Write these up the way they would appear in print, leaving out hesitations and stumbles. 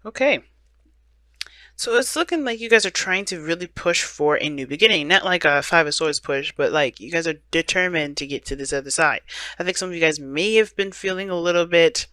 Okay. So it's looking like you guys are trying to really push for a new beginning. Not like a Five of Swords push, but like you guys are determined to get to this other side. I think some of you guys may have been feeling a little bit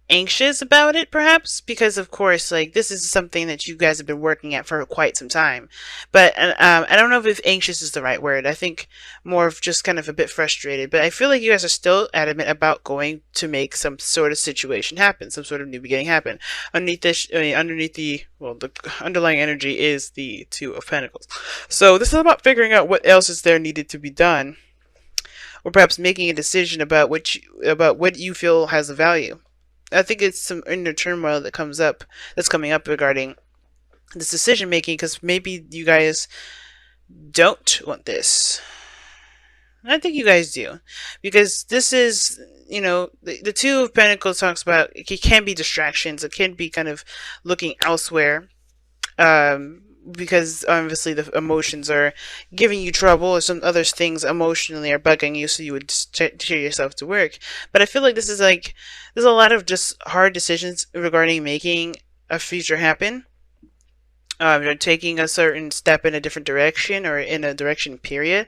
anxious about it, perhaps, because of course, like, this is something that you guys have been working at for quite some time. But I don't know if anxious is the right word. I think more of just kind of a bit frustrated. But I feel like you guys are still adamant about going to make some sort of situation happen, some sort of new beginning happen. Underneath this, underneath the, well, the underlying energy is the Two of Pentacles. So this is about figuring out what else is there needed to be done, or perhaps making a decision about about what you feel has a value. I think it's some inner turmoil that's coming up regarding this decision making, because maybe you guys don't want this. I think you guys do, because this is, the Two of Pentacles talks about it can be distractions. It can be kind of looking elsewhere, because obviously the emotions are giving you trouble, or some other things emotionally are bugging you, so you would tear yourself to work. But I feel like this is like, there's a lot of just hard decisions regarding making a future happen. You're taking a certain step in a different direction, or in a direction period.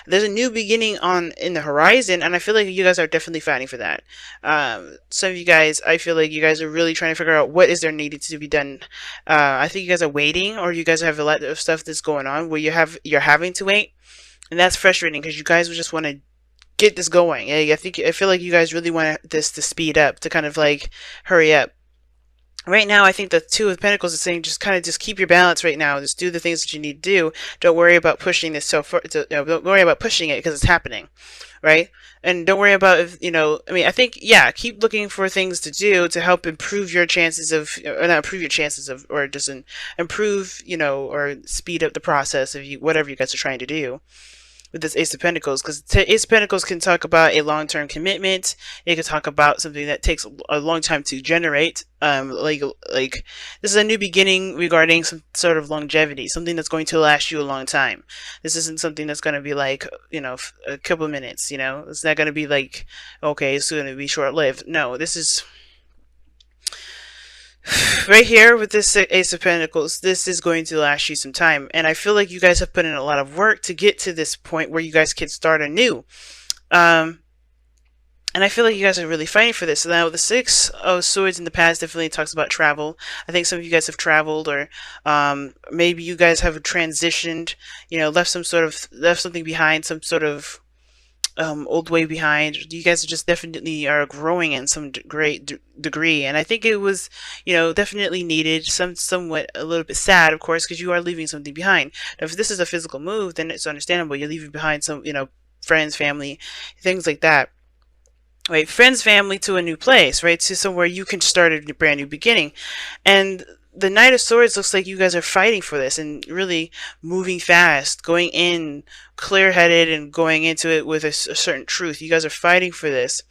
There's a new beginning on in the horizon, and I feel like you guys are definitely fighting for that. Some of you guys, I feel like you guys are really trying to figure out what is there needed to be done. I think you guys are waiting, or you guys have a lot of stuff that's going on where you're having to wait, and that's frustrating because you guys just want to get this going. I feel like you guys really want this to speed up, to kind of like hurry up. Right now, I think the Two of Pentacles is saying just kind of just keep your balance right now. Just do the things that you need to do. Don't worry about pushing this so far. Don't worry about pushing it because it's happening, right? And don't worry about if, I mean, I think, yeah, keep looking for things to do to help improve your chances of, or not improve your chances of, or just improve, or speed up the process of whatever you guys are trying to do with this Ace of Pentacles, because Ace of Pentacles can talk about a long-term commitment. It can talk about something that takes a long time to generate. Like this is a new beginning regarding some sort of longevity, something that's going to last you a long time. This isn't something that's going to be like, a couple of minutes. It's not going to be like, okay, it's going to be short-lived. No, this is right here with this Ace of Pentacles. This is going to last you some time, and I feel like you guys have put in a lot of work to get to this point where you guys can start anew. And I feel like you guys are really fighting for this. So now the Six of Swords in the past definitely talks about travel. I think some of you guys have traveled, or maybe you guys have transitioned, left something behind, some sort of old way behind. You guys just definitely are growing in some great degree, and I think it was, definitely needed. Somewhat a little bit sad, of course, because you are leaving something behind. Now, if this is a physical move, then it's understandable. You're leaving behind some, friends, family, things like that. Right, friends, family, to a new place, right, to somewhere you can start a brand new beginning. And the Knight of Swords looks like you guys are fighting for this and really moving fast, going in clear-headed and going into it with a certain truth. You guys are fighting for this.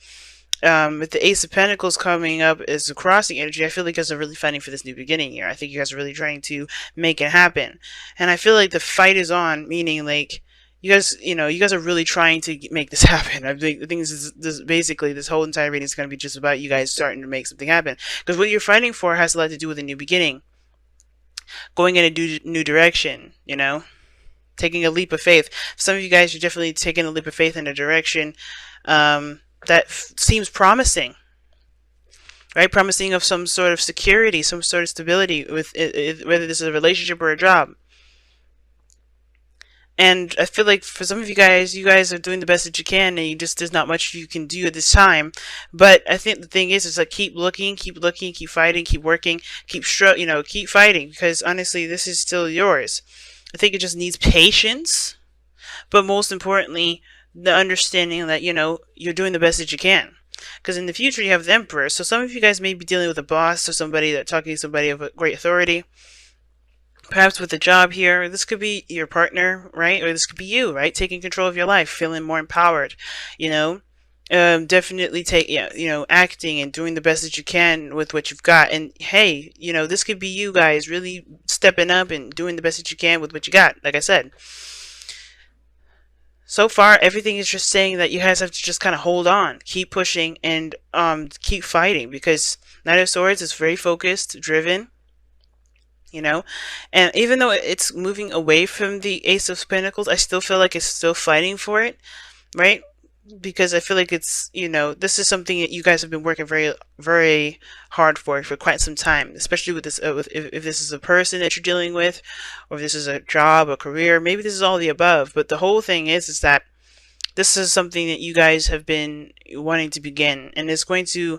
With the Ace of Pentacles coming up as a crossing energy, I feel like you guys are really fighting for this new beginning here. I think you guys are really trying to make it happen. And I feel like the fight is on, meaning like, you guys are really trying to make this happen. I think the thing is, basically, this whole entire reading is going to be just about you guys starting to make something happen. Because what you're fighting for has a lot to do with a new beginning, going in a new direction. Taking a leap of faith. Some of you guys are definitely taking a leap of faith in a direction that seems promising. Right, promising of some sort of security, some sort of stability with whether this is a relationship or a job. And I feel like for some of you guys are doing the best that you can, and there's not much you can do at this time. But I think the thing is like, keep looking, keep fighting, keep working, keep fighting, because honestly, this is still yours. I think it just needs patience, but most importantly, the understanding that, you're doing the best that you can. Because in the future, you have the Emperor. So some of you guys may be dealing with a boss, or somebody talking to somebody of a great authority. Perhaps with a job here, this could be your partner, right? Or this could be you, right? Taking control of your life, feeling more empowered, definitely acting and doing the best that you can with what you've got. And hey, this could be you guys really stepping up and doing the best that you can with what you got, like I said. So far, everything is just saying that you guys have to just kind of hold on, keep pushing, and keep fighting, because Knight of Swords is very focused, driven, you know. And even though it's moving away from the Ace of Pentacles, I still feel like it's still fighting for it, right? Because I feel like it's, this is something that you guys have been working very, very hard for quite some time, especially with this, if this is a person that you're dealing with, or if this is a job, a career, maybe this is all the above. But the whole thing is that this is something that you guys have been wanting to begin, and it's going to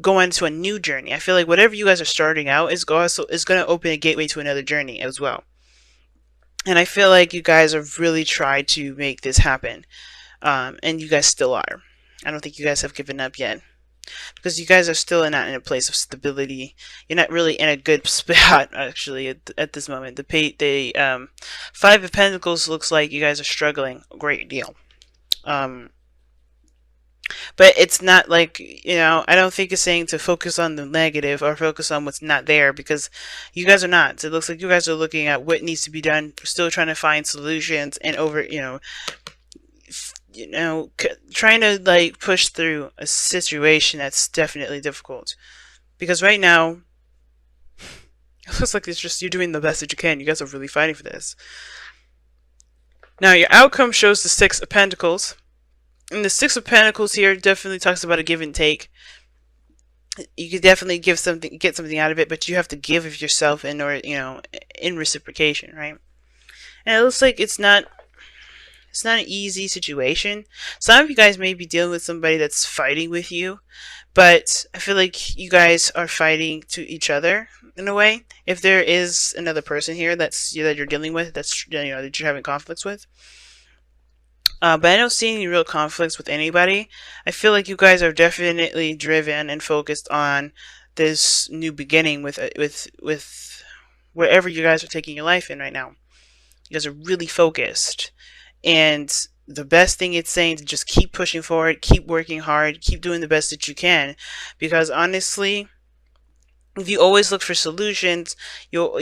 go into a new journey. I feel like whatever you guys are starting out is going to open a gateway to another journey as well. And I feel like you guys have really tried to make this happen. And you guys still are. I don't think you guys have given up yet, because you guys are still not in a place of stability. You're not really in a good spot, actually, at this moment. The Five of Pentacles looks like you guys are struggling a great deal. But it's not like, I don't think it's saying to focus on the negative or focus on what's not there, because you guys are not. It looks like you guys are looking at what needs to be done, still trying to find solutions, and trying to like push through a situation that's definitely difficult. Because right now, it looks like it's just you're doing the best that you can. You guys are really fighting for this. Now, your outcome shows the Six of Pentacles. And the Six of Pentacles here definitely talks about a give and take. You could definitely get something out of it, but you have to give of yourself in order, in reciprocation, right? And it looks like it's not an easy situation. Some of you guys may be dealing with somebody that's fighting with you, but I feel like you guys are fighting to each other in a way. If there is another person here that you're dealing with, that you're having conflicts with. But I don't see any real conflicts with anybody. I feel like you guys are definitely driven and focused on this new beginning with wherever you guys are taking your life in right now. You guys are really focused. And the best thing it's saying to just keep pushing forward, keep working hard, keep doing the best that you can. Because honestly, if you always look for solutions, you'll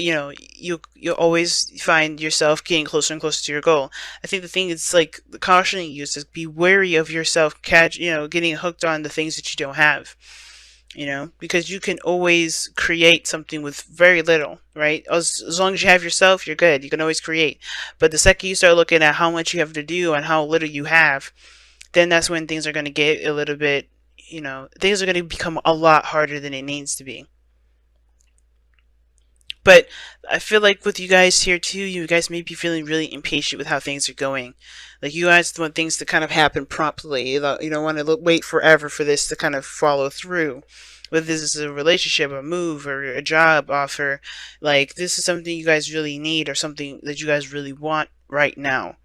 always find yourself getting closer and closer to your goal. I think the thing is, like, the cautioning you is to be wary of yourself getting hooked on the things that you don't have. Because you can always create something with very little, right? As long as you have yourself, you're good. You can always create. But the second you start looking at how much you have to do and how little you have, then that's when things are going to get a little bit, things are going to become a lot harder than it needs to be. But I feel like with you guys here too, you guys may be feeling really impatient with how things are going. Like, you guys want things to kind of happen promptly. You don't want to wait forever for this to kind of follow through. Whether this is a relationship, a move, or a job offer, like, this is something you guys really need, or something that you guys really want right now.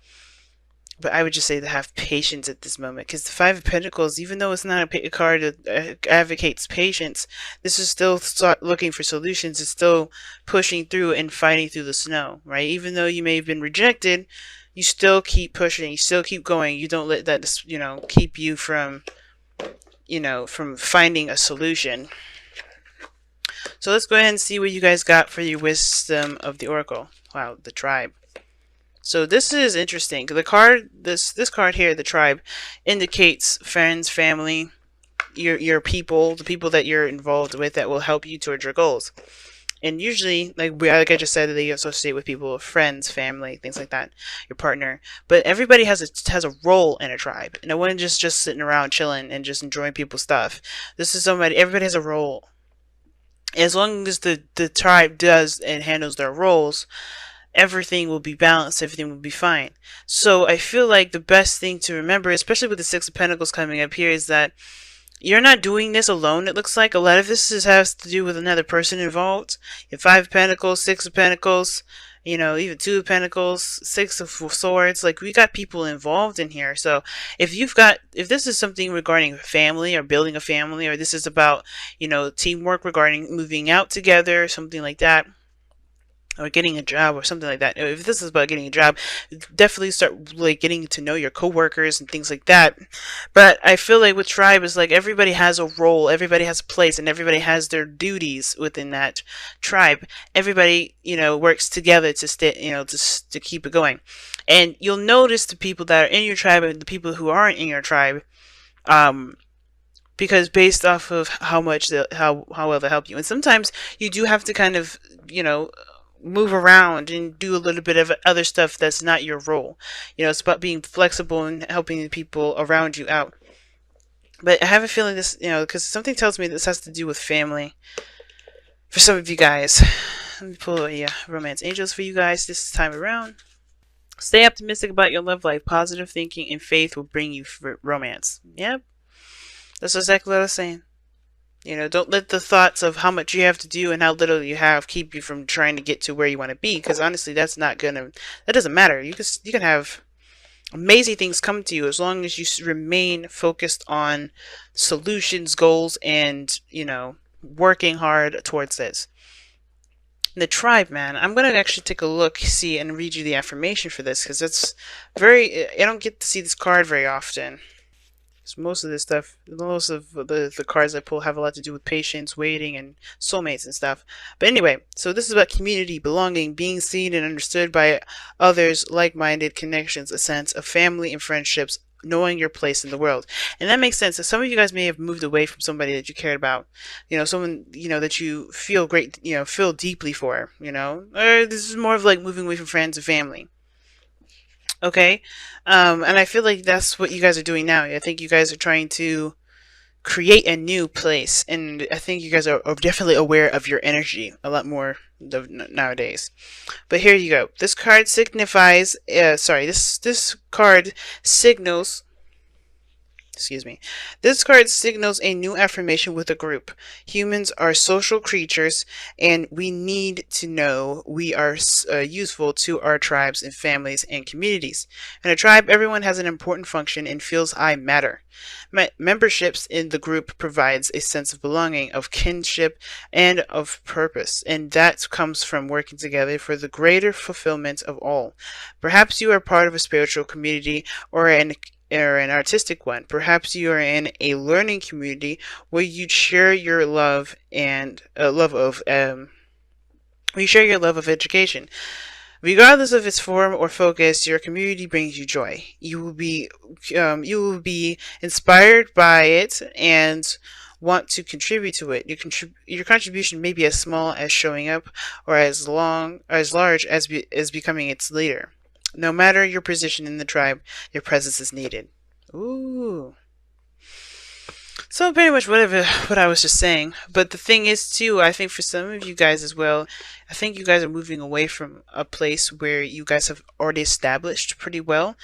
But I would just say to have patience at this moment, because the Five of Pentacles, even though it's not a card that advocates patience, this is still looking for solutions. It's still pushing through and fighting through the snow, right? Even though you may have been rejected, you still keep pushing. You still keep going. You don't let that, keep you from, from finding a solution. So let's go ahead and see what you guys got for your Wisdom of the Oracle. Wow, the Tribe. So this is interesting. The card, this card here, the Tribe, indicates friends, family, your people, the people that you're involved with that will help you towards your goals. And usually, like I just said, they associate with people, friends, family, things like that, your partner. But everybody has a role in a tribe. No one just sitting around chilling and just enjoying people's stuff. This is everybody has a role. As long as the tribe does and handles their roles, everything will be balanced, everything will be fine. So I feel like the best thing to remember, especially with the Six of Pentacles coming up here, is that you're not doing this alone. It looks like a lot of this has to do with another person involved. You have Five of Pentacles, Six of Pentacles, even Two of Pentacles, Six of Swords. Like, we got people involved in here. So if this is something regarding family or building a family, or this is about, teamwork regarding moving out together, something like that, or getting a job or something like that. If this is about getting a job, definitely start like getting to know your coworkers and things like that. But I feel like with tribe is like everybody has a role, everybody has a place, and everybody has their duties within that tribe. Everybody, works together to stay, to keep it going. And you'll notice the people that are in your tribe and the people who aren't in your tribe, um, because based off of how well they help you. And sometimes you do have to kind of, move around and do a little bit of other stuff that's not your role. It's about being flexible and helping the people around you out. But I have a feeling this, because something tells me this has to do with family for some of you guys. Let me pull a romance angels for you guys this time around. Stay optimistic about your love life. Positive thinking and faith will bring you romance. Yep. That's exactly what I was saying. Don't let the thoughts of how much you have to do and how little you have keep you from trying to get to where you want to be. Because honestly, that doesn't matter. You can have amazing things come to you as long as you remain focused on solutions, goals, and working hard towards this. The tribe, man. I'm gonna actually take a look, see, and read you the affirmation for this because it's I don't get to see this card very often. So most of this stuff, most of the cards I pull have a lot to do with patience, waiting, and soulmates and stuff. But anyway, so this is about community, belonging, being seen and understood by others, like-minded connections, a sense of family and friendships, knowing your place in the world. And that makes sense. So some of you guys may have moved away from somebody that you cared about, someone, that you feel great, feel deeply for, or this is more of like moving away from friends and family. Okay, and I feel like that's what you guys are doing now. I think you guys are trying to create a new place, and I think you guys are definitely aware of your energy a lot more nowadays. But here you go. This card signifies, this card signals. Excuse me. This card signals a new affirmation with a group. Humans are social creatures, and we need to know we are useful to our tribes and families and communities. In a tribe, everyone has an important function and feels I matter. Memberships in the group provides a sense of belonging, of kinship, and of purpose, and that comes from working together for the greater fulfillment of all. Perhaps you are part of a spiritual community or an artistic one. Perhaps you are in a learning community where you share your love and you share your love of education. Regardless of its form or focus, your community brings you joy. You will be inspired by it and want to contribute to it. Your contribution may be as small as showing up, or as large as becoming its leader. No matter your position in the tribe, your presence is needed. Ooh. So pretty much what I was just saying. But the thing is too, I think for some of you guys as well, I think you guys are moving away from a place where you guys have already established pretty well,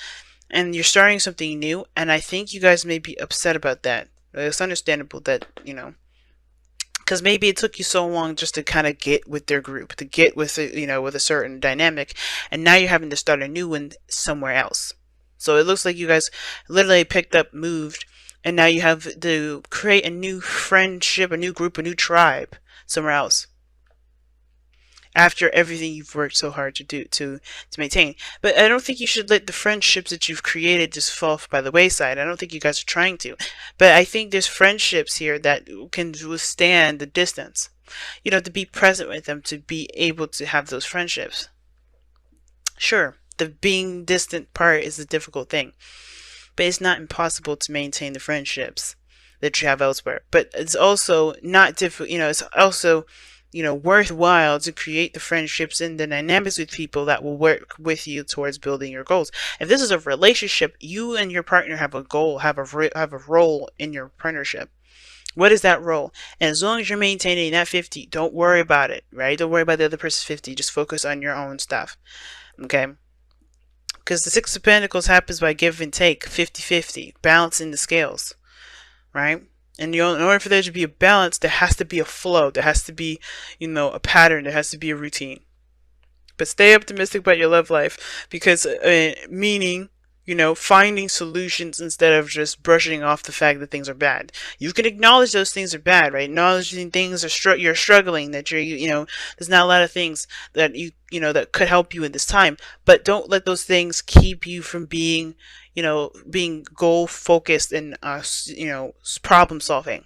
and you're starting something new, and I think you guys may be upset about that. It's understandable that, because maybe it took you so long just to kind of get with their group, to get with with a certain dynamic, and now you're having to start a new one somewhere else. So it looks like you guys literally picked up, moved, and now you have to create a new friendship, a new group, a new tribe somewhere else. After everything you've worked so hard to maintain. But I don't think you should let the friendships that you've created just fall by the wayside. I don't think you guys are trying to. But I think there's friendships here that can withstand the distance. You have to be present with them to be able to have those friendships. Sure, the being distant part is a difficult thing. But it's not impossible to maintain the friendships that you have elsewhere. But it's also not difficult, it's also worthwhile to create the friendships and the dynamics with people that will work with you towards building your goals. If this is a relationship, you and your partner have a goal, have a role in your partnership. What is that role? And as long as you're maintaining that 50, don't worry about it, right? Don't worry about the other person's 50. Just focus on your own stuff, okay? Because the Six of Pentacles happens by give and take, 50-50, balancing the scales, right? And in order for there to be a balance, there has to be a flow. There has to be, a pattern. There has to be a routine. But stay optimistic about your love life, because meaning finding solutions instead of just brushing off the fact that things are bad. You can acknowledge those things are bad, right? Acknowledging things are you're struggling, that there's not a lot of things that that could help you in this time, but don't let those things keep you from being goal focused and problem solving.